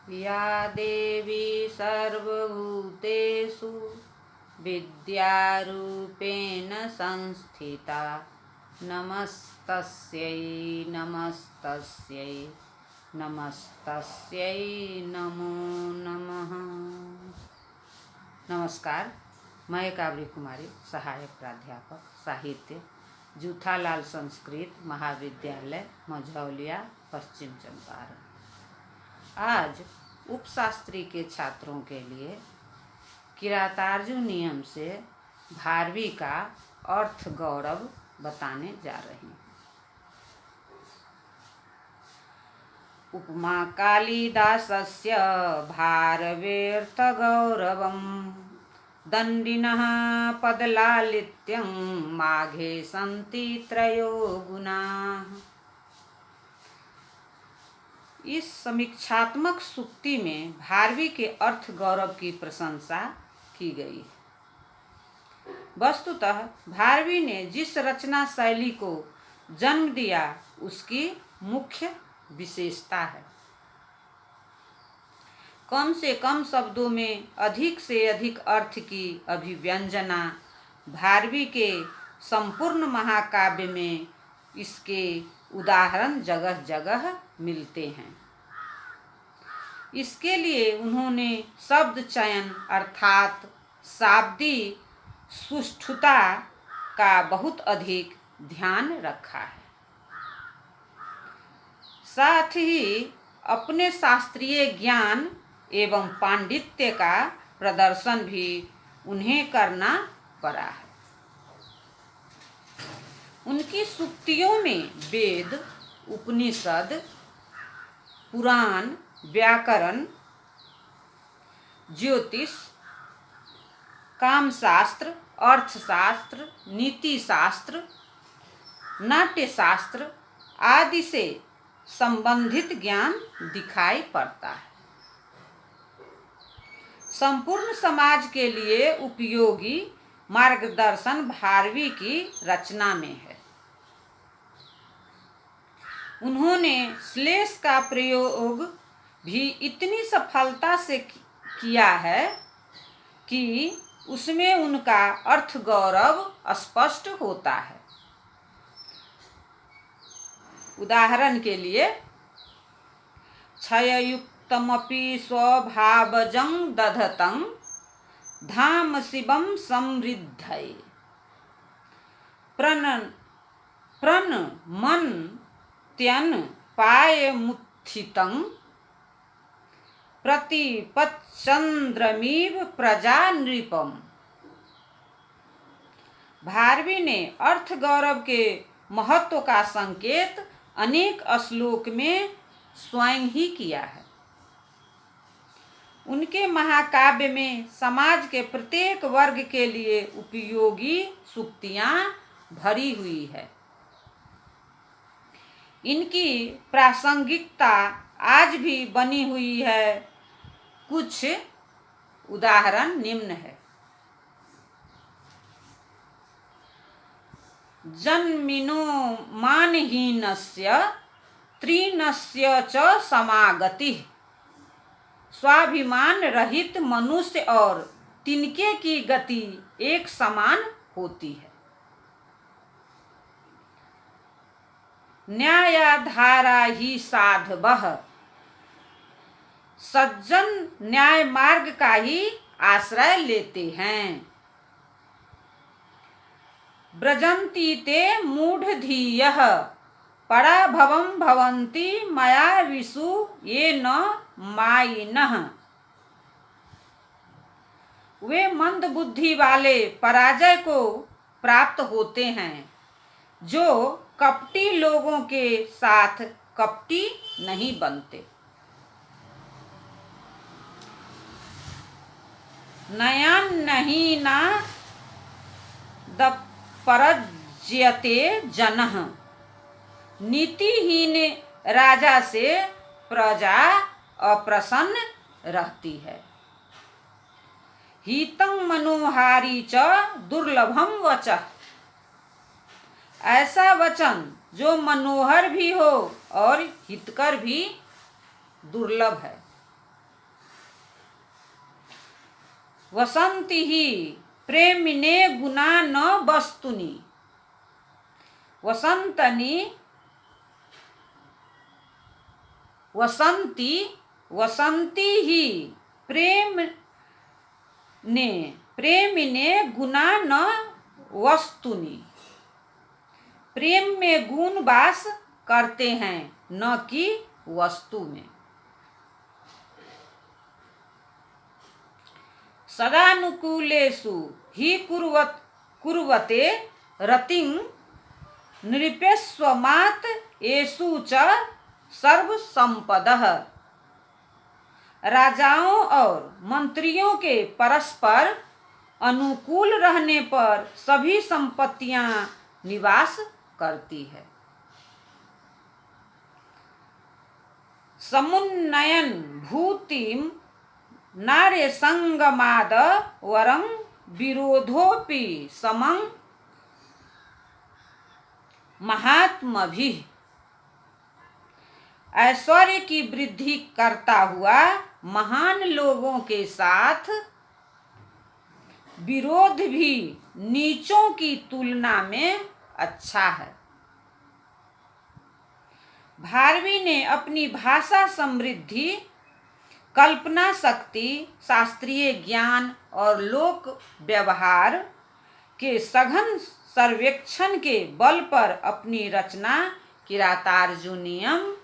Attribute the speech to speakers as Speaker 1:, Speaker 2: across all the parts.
Speaker 1: या देवी सर्वभूतेषु विद्यारूपेण संस्थिता नमस्तस्यै नमस्तस्यै नमस्तस्यै नमो नमः। नमस्कार, मैं काबरी कुमारी, सहायक प्राध्यापक साहित्य, जूठालाल संस्कृत महाविद्यालय मझौलिया, पश्चिम चंपारण। आज उपशास्त्री के छात्रों के लिए किरातार्जुन नियम से भारवी का अर्थ गौरव बताने जा रही हूँ। उपमा कालिदासस्य भारवेऽर्थ गौरवम् दण्डिनः पदलालित्यं माघे सन्ति त्रयो गुणाः। इस समीक्षात्मक सूक्ति में भारवी के अर्थ गौरव की प्रशंसा की गई है। वस्तुतः भारवी ने जिस रचना शैली को जन्म दिया उसकी मुख्य विशेषता है कम से कम शब्दों में अधिक से अधिक अर्थ की अभिव्यंजना। भारवी के संपूर्ण महाकाव्य में इसके उदाहरण जगह जगह मिलते हैं। इसके लिए उन्होंने शब्द चयन अर्थात शाब्दिक सुष्ठुता का बहुत अधिक ध्यान रखा है। साथ ही अपने शास्त्रीय ज्ञान एवं पांडित्य का प्रदर्शन भी उन्हें करना पड़ा है। उनकी सूक्तियों में वेद, उपनिषद, पुराण, व्याकरण, ज्योतिष, कामशास्त्र, अर्थशास्त्र, नीतिशास्त्र, नाट्यशास्त्र आदि से संबंधित ज्ञान दिखाई पड़ता है। संपूर्ण समाज के लिए उपयोगी मार्गदर्शन भारवी की रचना में है। उन्होंने श्लेष का प्रयोग भी इतनी सफलता से किया है कि उसमें उनका अर्थ गौरव स्पष्ट होता है। उदाहरण के लिए क्षययुक्तमपि स्वभावजं दधतं धाम शिवं समृद्धये प्रण मन त्यन पायमुत्थितं प्रतिपच्चन्द्रमिव प्रजा नृपम्। भारवी ने अर्थ गौरव के महत्व का संकेत अनेक श्लोक में स्वयं ही किया है। उनके महाकाव्य में समाज के प्रत्येक वर्ग के लिए उपयोगी सूक्तियां भरी हुई है। इनकी प्रासंगिकता आज भी बनी हुई है। कुछ उदाहरण निम्न है। जन्मिनो मानहीनस्य तृणस्य च समागतिः। स्वाभिमान रहित मनुष्य और तिनके की गति एक समान होती है। न्यायाधारा ही साधवः। सज्जन न्याय मार्ग का ही आश्रय लेते हैं। व्रजन्ति ते मूढ़धीयः पराभवं भवन्ति मया विषु ये न मायिनः। वे मंद बुद्धि वाले पराजय को प्राप्त होते हैं जो कपटी लोगों के साथ कपटी नहीं बनते। नयनहीना दपरज्यते जनः। नीतिहीन राजा से प्रजा अप्रसन्न रहती है। हितं मनोहारी च दुर्लभम वचः। ऐसा वचन जो मनोहर भी हो और हितकर भी दुर्लभ है। वसन्ति हि प्रेमिणे गुणा न वस्तुनि। वसन्ति ही प्रेमिणे गुणा न वस्तुनि। प्रेम में गुण वास करते हैं, न कि वस्तु में। सदानुकूलेषु हि कुर्वते रतिं नृपेष्वमात् येषु च सर्वसंपदः। राजाओं और मंत्रियों के परस्पर अनुकूल रहने पर सभी संपत्तियां निवास करती है। समुन्नयन भूतिम नारे संगमाद वरं विरोधोपि समं महात्मभिः। ऐश्वर्य की वृद्धि करता हुआ महान लोगों के साथ विरोध भी नीचों की तुलना में अच्छा है। भारवी ने अपनी भाषा समृद्धि, कल्पना शक्ति, शास्त्रीय ज्ञान और लोक व्यवहार के सघन सर्वेक्षण के बल पर अपनी रचना किरातार्जुनीयम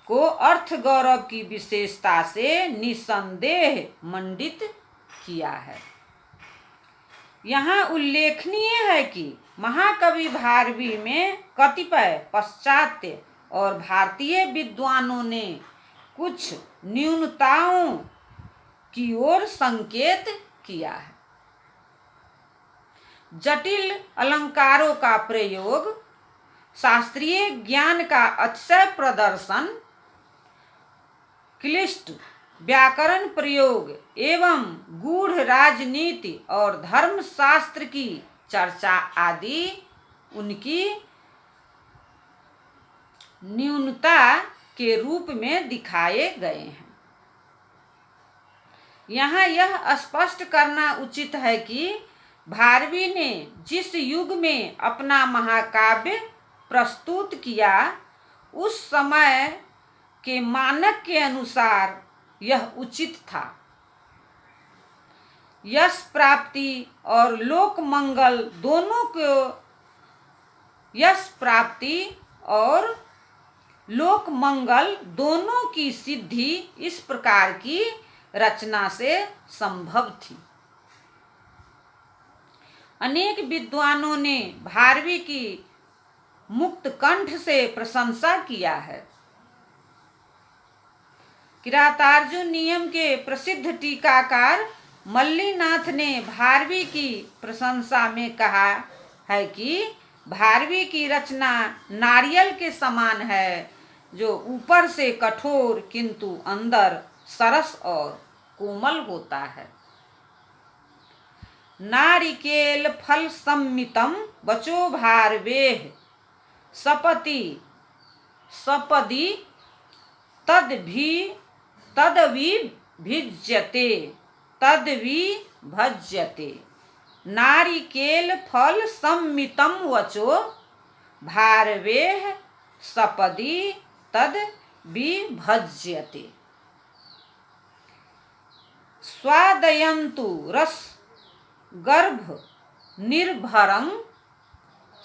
Speaker 1: को अर्थ गौरव की विशेषता से निसंदेह मंडित किया है। यहाँ उल्लेखनीय है कि महाकवि भारवी में कतिपय पाश्चात्य और भारतीय विद्वानों ने कुछ न्यूनताओं की ओर संकेत किया है। जटिल अलंकारों का प्रयोग, शास्त्रीय ज्ञान का अतिशय प्रदर्शन, क्लिष्ट व्याकरण प्रयोग एवं गूढ़ राजनीति और धर्मशास्त्र की चर्चा आदि उनकी न्यूनता के रूप में दिखाए गए हैं। यहाँ यह स्पष्ट करना उचित है कि भारवी ने जिस युग में अपना महाकाव्य प्रस्तुत किया, उस समय के मानक के अनुसार यह उचित था। यश प्राप्ति और लोक मंगल दोनों की सिद्धि इस प्रकार की रचना से संभव थी। अनेक विद्वानों ने भारवी की मुक्त कंठ से प्रशंसा किया है। किरातार्जुनीयम के प्रसिद्ध टीकाकार मल्लीनाथ ने भारवी की प्रशंसा में कहा है कि भारवी की रचना नारियल के समान है, जो ऊपर से कठोर किंतु अंदर सरस और कोमल होता है। नारिकेल फल सम्मितम वचो भारवेः सपदि तद्विभज्यते। नारिकेल फल सम्मितम वचो भारवेः सपदि तद्विभज्यते। स्वादयन्तु रस गर्भ निर्भरं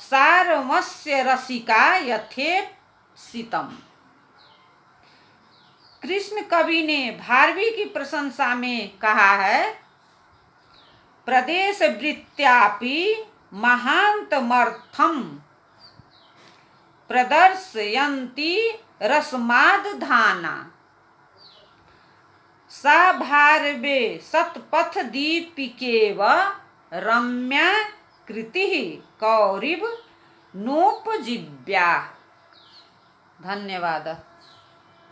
Speaker 1: सारमस्य रसिका यथेप्सितम्। कृष्ण कवि ने भारवी की प्रशंसा में कहा है, प्रदेश वृत्त्यापि महान्तमर्थं प्रदर्शयन्ति रसमादधाना। सा भारवे शतपथ दीपिकेव रम्या कृतिः कौरिव नोपजीव्या। धन्यवाद।